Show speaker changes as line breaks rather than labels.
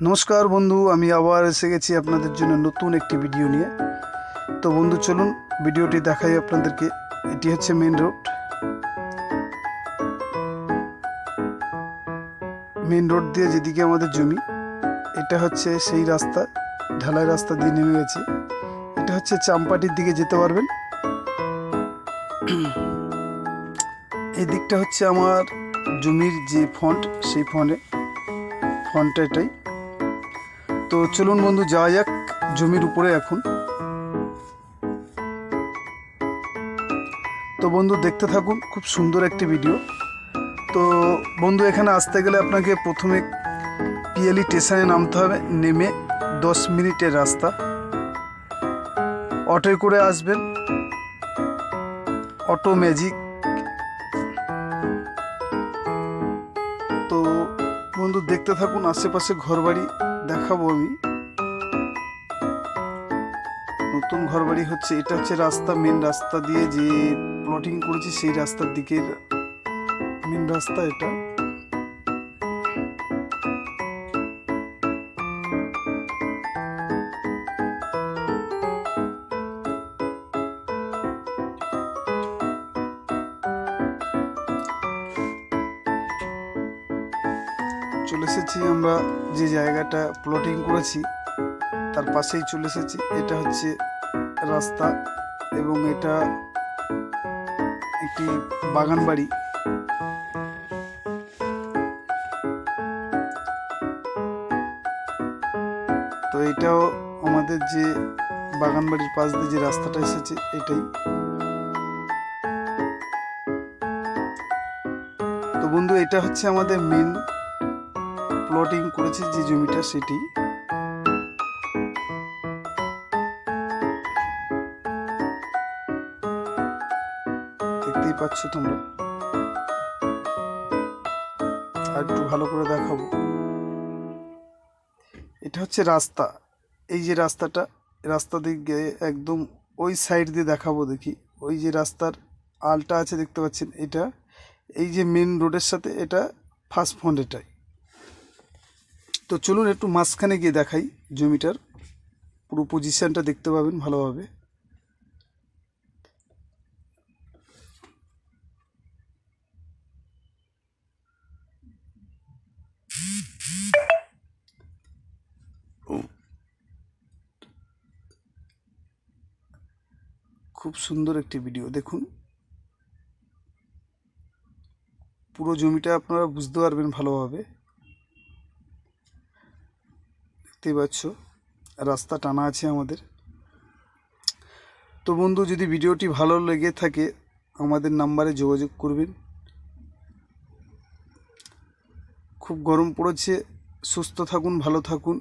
নমস্কার বন্ধু, আমি আবার এসে গেছি আপনাদের জন্য নতুন একটি ভিডিও নিয়ে। তো বন্ধু চলুন ভিডিওটি দেখাই আপনাদেরকে। এটি হচ্ছে মেন রোড। মেন রোড দিয়ে যেদিকে আমাদের জমি, এটা হচ্ছে সেই রাস্তা, ঢালাই রাস্তা দিয়ে নেমে গেছে। এটা হচ্ছে চাম্পাটির দিকে যেতে পারবেন। এই দিকটা হচ্ছে আমার জমির যে ফন্ট, সেই ফন্টটা এটাই। তো চলুন বন্ধু যাওয়া যাক জমির উপরে এখন। তো বন্ধু দেখতে থাকুন, খুব সুন্দর একটি ভিডিও। তো বন্ধু এখানে আসতে গেলে আপনাকে প্রথমে পিএলই স্টেশনে নামতে হবে। নেমে 10 মিনিটের রাস্তা, অটোয় করে আসবেন, অটো ম্যাজিক। তো বন্ধু দেখতে থাকুন, আশেপাশে ঘরবাড়ি দেখাবো আমি। নতুন ঘরবাড়ি হচ্ছে, এটা হচ্ছে রাস্তা, মেন রাস্তা দিয়ে যে প্লটিং করেছি সেই রাস্তার দিকের মেন রাস্তা এটা। চলে এসেছি আমরা যে জায়গাটা প্লটিং করেছি তার পাশেই চলে এসেছি। এটা হচ্ছে রাস্তা এবং এটা একটি বাগান বাড়ি। তো এটাও আমাদের যে বাগান বাড়ির পাশ দিয়ে যে রাস্তাটা এসেছে এটাই। তো বন্ধু এটা হচ্ছে আমাদের মেন প্লটিং করেছি যে জমিটা, সেটি। দেখতেই পাচ্ছ তোমরা, আর একটু ভালো করে দেখাবো। এটা হচ্ছে রাস্তা, এই যে রাস্তা দিকে একদম ওই সাইড দিয়ে দেখাবো। দেখি ওই যে রাস্তার আলটা আছে দেখতে পাচ্ছেন, এটা এই যে মেন রোডের সাথে এটা ফার্স্ট ফন্ড এটাই। তো চলুন একটু মাঝখানে গিয়ে দেখাই জমিটার পুরো পজিশনটা দেখতে পাবেন ভালোভাবে। খুব সুন্দর একটি ভিডিও দেখুন, পুরো জমিটা আপনারা বুঝতে পারবেন ভালোভাবে। দেখতেই পাচ্ছ রাস্তা টানা আছে আমাদের। তো বন্ধু যদি ভিডিওটি ভালো লেগে থাকে আমাদের নাম্বারে যোগাযোগ করবেন। খুব গরম পড়েছে, সুস্থ থাকুন, ভালো থাকুন।